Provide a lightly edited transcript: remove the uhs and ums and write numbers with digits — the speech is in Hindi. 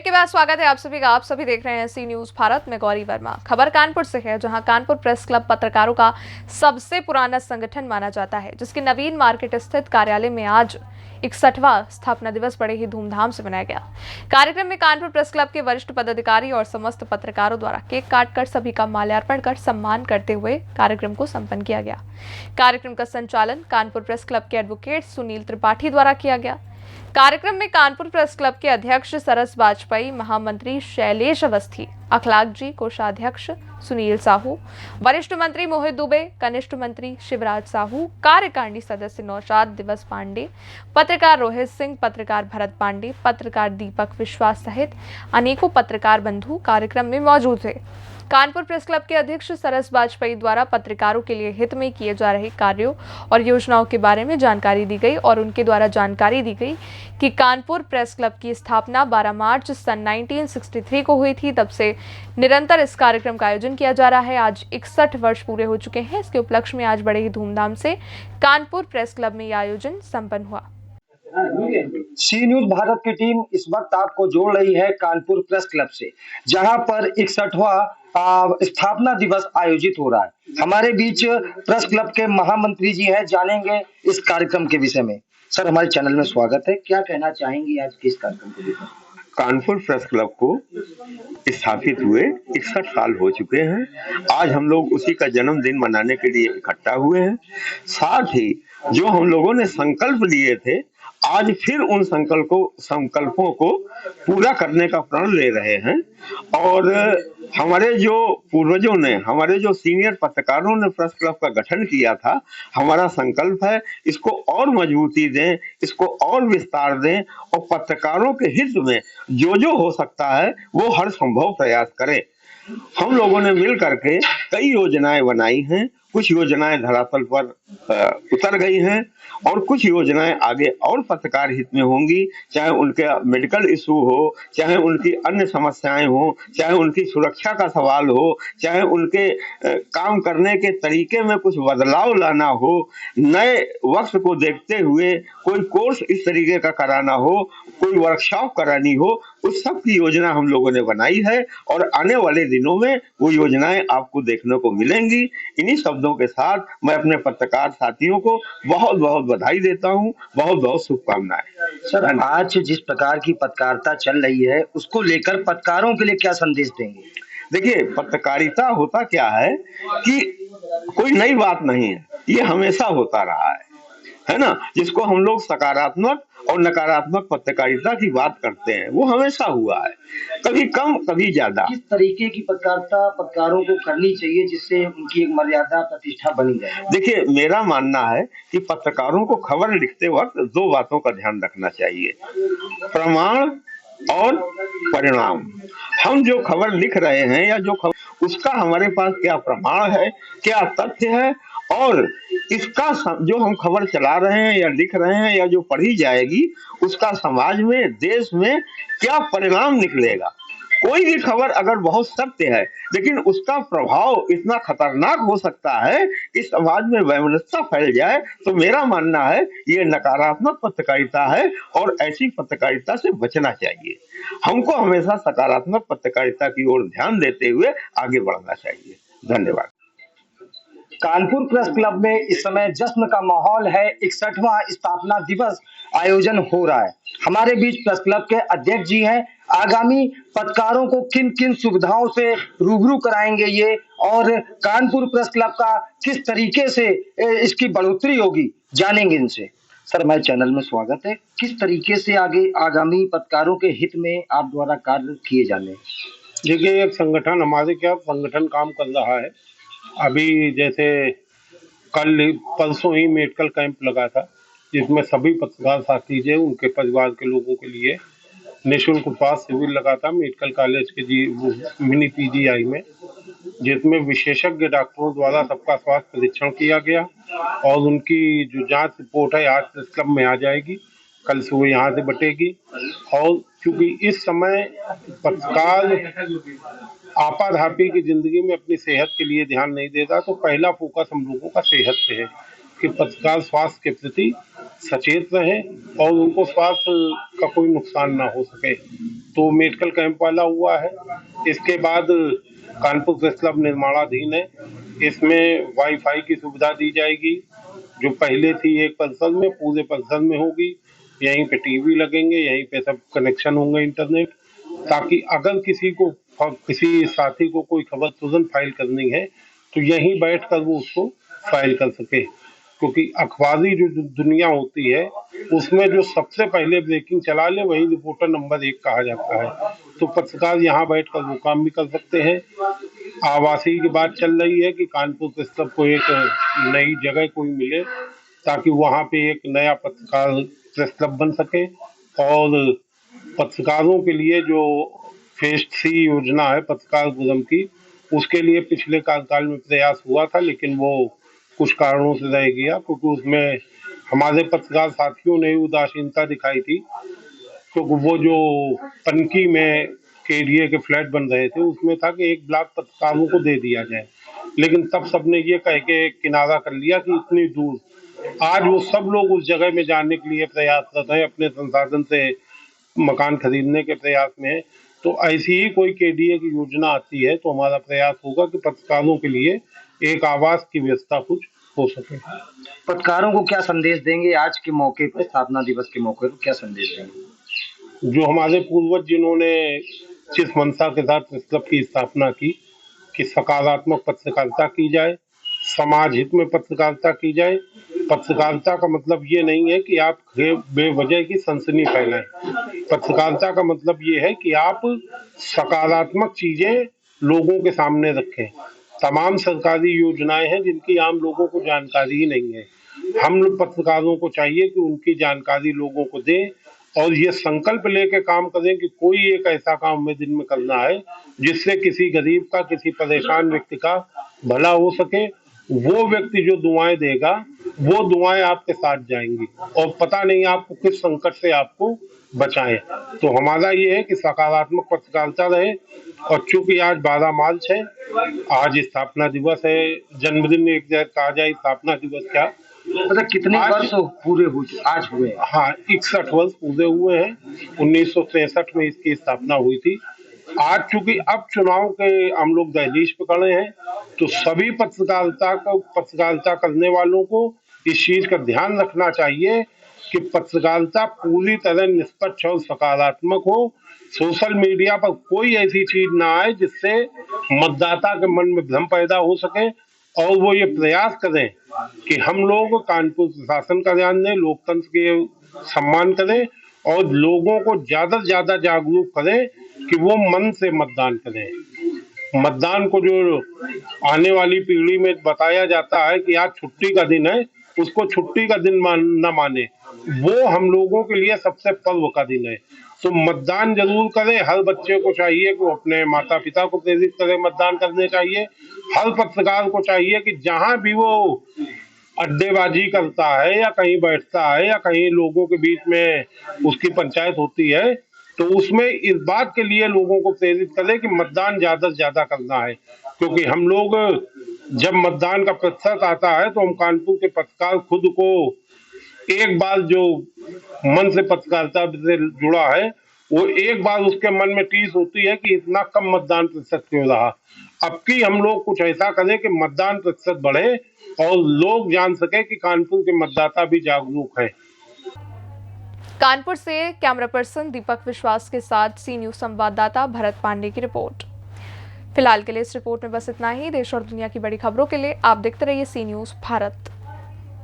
ब्रेक के बाद स्वागत है आप सभी का। आप सभी देख रहे हैं सी न्यूज भारत में। गौरी वर्मा। खबर कानपुर से है, जहां कानपुर प्रेस क्लब पत्रकारों का सबसे पुराना संगठन माना जाता है, जिसके नवीन मार्केट स्थित कार्यालय में आज 61वां स्थापना दिवस बड़े ही धूमधाम से मनाया गया। कार्यक्रम में कानपुर प्रेस क्लब के वरिष्ठ पदाधिकारी और समस्त पत्रकारों द्वारा केक काटकर सभी का माल्यार्पण कर सम्मान करते हुए कार्यक्रम को संपन्न किया गया। कार्यक्रम का संचालन कानपुर प्रेस क्लब के एडवोकेट सुनील त्रिपाठी द्वारा किया गया। कार्यक्रम में कानपुर प्रेस क्लब के अध्यक्ष सरस वाजपेयी, महामंत्री शैलेश अवस्थी, अखलाक जी, कोषाध्यक्ष सुनील साहू, वरिष्ठ मंत्री मोहित दुबे, कनिष्ठ मंत्री शिवराज साहू, कार्यकारिणी सदस्य नौशाद दिवस पांडे, पत्रकार रोहित सिंह, पत्रकार भरत पांडे, पत्रकार दीपक विश्वास सहित अनेकों पत्रकार बंधु कार्यक्रम में मौजूद थे। कानपुर प्रेस क्लब के अध्यक्ष सरस वाजपेयी द्वारा पत्रकारों के लिए हित में किए जा रहे कार्यों और योजनाओं के बारे में जानकारी दी गई और उनके द्वारा जानकारी दी गई कि कानपुर प्रेस क्लब की स्थापना 12 मार्च सन 1963 को हुई थी। तब से निरंतर इस कार्यक्रम का आयोजन किया जा रहा है। आज 61 वर्ष पूरे हो चुके हैं। इसके उपलक्ष्य में आज बड़े ही धूमधाम से कानपुर प्रेस क्लब में यह आयोजन संपन्न हुआ। सी न्यूज भारत की टीम इस वक्त आपको जोड़ रही है कानपुर प्रेस क्लब से, जहां पर 61वां स्थापना दिवस आयोजित हो रहा है। हमारे बीच प्रेस क्लब के महामंत्री जी हैं, जानेंगे इस कार्यक्रम के विषय में। सर, हमारे चैनल में स्वागत है। क्या कहना चाहेंगे आज के इस कार्यक्रम के विषय में? कानपुर प्रेस क्लब को स्थापित हुए 61 साल हो चुके हैं। आज हम लोग उसी का जन्मदिन मनाने के लिए इकट्ठा हुए हैं। साथ ही जो हम लोगों ने संकल्प लिए थे, आज फिर उन संकल्पों को पूरा करने का प्रण ले रहे हैं। और हमारे जो पूर्वजों ने, हमारे जो सीनियर पत्रकारों ने प्रेस क्लब का गठन किया था, हमारा संकल्प है इसको और मजबूती दें, इसको और विस्तार दें और पत्रकारों के हित में जो हो सकता है वो हर संभव प्रयास करें। हम लोगों ने मिल करके कई योजनाएं बनाई हैं। कुछ योजनाएं धरातल पर उतर गई हैं और कुछ योजनाएं आगे और पत्रकार हित में होंगी, चाहे उनके मेडिकल इशू हो, चाहे उनकी अन्य समस्याएं हो, चाहे उनकी सुरक्षा का सवाल हो, चाहे उनके काम करने के तरीके में कुछ बदलाव लाना हो, नए वक्त को देखते हुए कोई कोर्स इस तरीके का कराना हो, कोई वर्कशॉप करानी हो, उस सब की योजना हम लोगों ने बनाई है और आने वाले दिनों में वो योजनाएं आपको देखने को मिलेंगी। इन्हीं शब्दों के साथ मैं अपने पत्रकार साथियों को बहुत बहुत बधाई देता हूं, बहुत बहुत शुभकामनाएं। सर, आज जिस प्रकार की पत्रकारिता चल रही है, उसको लेकर पत्रकारों के लिए क्या संदेश देंगे? देखिए, पत्रकारिता होता क्या है कि कोई नई बात नहीं है, ये हमेशा होता रहा है ना। जिसको हम लोग सकारात्मक और नकारात्मक पत्रकारिता की बात करते हैं, वो हमेशा हुआ है, कभी कम कभी ज्यादा। किस तरीके की पत्रकारिता पत्रकारों को करनी चाहिए जिससे उनकी एक मर्यादा प्रतिष्ठा बनी रहे? देखिए, मेरा मानना है कि पत्रकारों को खबर लिखते वक्त दो बातों का ध्यान रखना चाहिए, प्रमाण और परिणाम। हम जो खबर लिख रहे हैं या जो खबर, उसका हमारे पास क्या प्रमाण है, क्या तथ्य है, और इसका जो हम खबर चला रहे हैं या लिख रहे हैं या जो पढ़ी जाएगी, उसका समाज में, देश में क्या परिणाम निकलेगा। कोई भी खबर अगर बहुत सत्य है लेकिन उसका प्रभाव इतना खतरनाक हो सकता है कि समाज में वैमनस्यता फैल जाए, तो मेरा मानना है ये नकारात्मक पत्रकारिता है और ऐसी पत्रकारिता से बचना चाहिए। हमको हमेशा सकारात्मक पत्रकारिता की ओर ध्यान देते हुए आगे बढ़ना चाहिए। धन्यवाद। कानपुर प्रेस क्लब में इस समय जश्न का माहौल है। 61वां स्थापना दिवस आयोजन हो रहा है। हमारे बीच प्रेस क्लब के अध्यक्ष जी हैं। आगामी पत्रकारों को किन किन सुविधाओं से रूबरू कराएंगे ये, और कानपुर प्रेस क्लब का किस तरीके से इसकी बढ़ोतरी होगी, जानेंगे इनसे। सर, हमारे चैनल में स्वागत है। किस तरीके से आगे आगामी पत्रकारों के हित में आप द्वारा कार्य किए जाने? देखिए, एक संगठन, हमारे क्या संगठन काम कर रहा है। अभी जैसे कल परसों ही मेडिकल कैंप लगा था, जिसमें सभी पत्रकार साथी जो उनके परिवार के लोगों के लिए निःशुल्क स्वास्थ्य शिविर लगा था मेडिकल कॉलेज के मिनी पीजीआई में, जिसमें विशेषज्ञ डॉक्टरों द्वारा सबका स्वास्थ्य परीक्षण किया गया और उनकी जो जांच रिपोर्ट है आज प्रेस क्लब में आ जाएगी, कल सुबह यहाँ से बटेगी। और क्योंकि इस समय पत्रकार आपाधापी की जिंदगी में अपनी सेहत के लिए ध्यान नहीं देता, तो पहला फोकस हम लोगों का सेहत पे है कि पत्रकार स्वास्थ्य के प्रति सचेत रहे और उनको स्वास्थ्य का कोई नुकसान ना हो सके। तो मेडिकल कैंप वाला हुआ है। इसके बाद कानपुर प्रेस क्लब निर्माणाधीन है, इसमें वाईफाई की सुविधा दी जाएगी, जो पहले थी एक परिसर में, पूरे परिसर में होगी। यहीं पे टीवी लगेंगे, यहीं पे सब कनेक्शन होंगे इंटरनेट, ताकि अगर किसी साथी को कोई खबर तुरंत फाइल करनी है तो यहीं बैठकर वो उसको फाइल कर सके। क्योंकि अखबारी जो दुनिया होती है उसमें जो सबसे पहले ब्रेकिंग चला ले वही रिपोर्टर नंबर 1 कहा जाता है। तो पत्रकार यहाँ बैठकर वो काम भी कर सकते हैं। आवासीय की बात चल रही है कि कानपुर प्रेस क्लब को एक नई जगह कोई मिले ताकि वहाँ पे एक नया पत्रकार प्रेस क्लब बन सके। और पत्रकारों के लिए जो फेज 3 योजना है पत्रकार गुरम की, उसके लिए पिछले कार्यकाल में प्रयास हुआ था, लेकिन वो कुछ कारणों से रह गया, क्योंकि उसमें हमारे पत्रकार साथियों ने उदासीनता दिखाई थी। क्योंकि वो जो पनकी में केडीए के फ्लैट बन रहे थे उसमें था कि 1 ब्लॉक पत्रकारों को दे दिया जाए, लेकिन तब सबने ये कह के किनारा कर लिया कि इतनी दूर। आज वो सब लोग उस जगह में जाने के लिए प्रयासरत हैं, अपने संसाधन से मकान खरीदने के प्रयास में है। तो ऐसी ही कोई केडीए की योजना आती है तो हमारा प्रयास होगा कि पत्रकारों के लिए एक आवास की व्यवस्था कुछ हो सके। पत्रकारों को क्या संदेश देंगे आज के मौके पर, स्थापना दिवस के मौके पर क्या संदेश देंगे? जो हमारे पूर्वज जिन्होंने जिस मंशा के साथ प्रेस क्लब की स्थापना की कि सकारात्मक पत्रकारिता की जाए, समाज हित में पत्रकारिता की जाए। पत्रकारिता का मतलब ये नहीं है कि आप बेवजह की सनसनी फैलाएं। पत्रकारिता का मतलब ये है कि आप सकारात्मक चीजें लोगों के सामने रखें। तमाम सरकारी योजनाएं हैं जिनकी आम लोगों को जानकारी ही नहीं है। हम लोग पत्रकारों को चाहिए कि उनकी जानकारी लोगों को दें और ये संकल्प लेके काम करें कि कोई एक ऐसा काम हमें दिन में करना है जिससे किसी गरीब का, किसी परेशान व्यक्ति का भला हो सके। वो व्यक्ति जो दुआएं देगा वो दुआएं आपके साथ जाएंगी और पता नहीं आपको किस संकट से आपको बचाएं। तो हमारा ये है कि सकारात्मक पत्रकारिता रहे। और चूंकि आज 12 मार्च है, आज स्थापना दिवस है, जन्मदिन एक जगह कहा जाए, स्थापना दिवस क्या, मतलब कितने वर्ष पूरे आज हुए? हाँ, 61 वर्ष पूरे हुए हैं। 1963 में इसकी स्थापना हुई थी। आज चूंकि अब चुनाव के हम लोग दहलीज पे खड़े हैं तो सभी पत्रकारिता करने वालों को इस चीज का ध्यान रखना चाहिए कि पत्रकारिता पूरी तरह निष्पक्ष और सकारात्मक हो। सोशल मीडिया पर कोई ऐसी चीज ना आए जिससे मतदाता के मन में भ्रम पैदा हो सके और वो ये प्रयास करें कि हम लोग कानपुर प्रशासन का ध्यान दें, लोकतंत्र के सम्मान करें और लोगों को ज्यादा से ज्यादा जागरूक करें कि वो मन से मतदान करें। मतदान को जो आने वाली पीढ़ी में बताया जाता है कि आज छुट्टी का दिन है, उसको छुट्टी का दिन न माने, वो हम लोगों के लिए सबसे पर्व का दिन है। तो मतदान जरूर करें। हर बच्चे को चाहिए कि वो अपने माता पिता को प्रेरित करे, मतदान करने चाहिए। हर पत्रकार को चाहिए कि जहां भी वो अड्डेबाजी करता है या कहीं बैठता है या कहीं लोगों के बीच में उसकी पंचायत होती है तो उसमें इस बात के लिए लोगों को प्रेरित करे कि मतदान ज्यादा से ज्यादा करना है। क्योंकि हम लोग जब मतदान का प्रतिशत आता है तो हम कानपुर के पत्रकार खुद को एक बार जो मन से पत्रकारिता से जुड़ा है वो एक बार उसके मन में टीस होती है कि इतना कम मतदान प्रतिशत क्यों रहा। अब की हम लोग कुछ ऐसा करें कि मतदान प्रतिशत बढ़े और लोग जान सके कि कानपुर के मतदाता भी जागरूक हैं। कानपुर से कैमरा पर्सन दीपक विश्वास के साथ सी न्यूज संवाददाता भरत पांडे की रिपोर्ट। फिलहाल के लिए इस रिपोर्ट में बस इतना ही। देश और दुनिया की बड़ी खबरों के लिए आप देखते रहिए सी न्यूज भारत।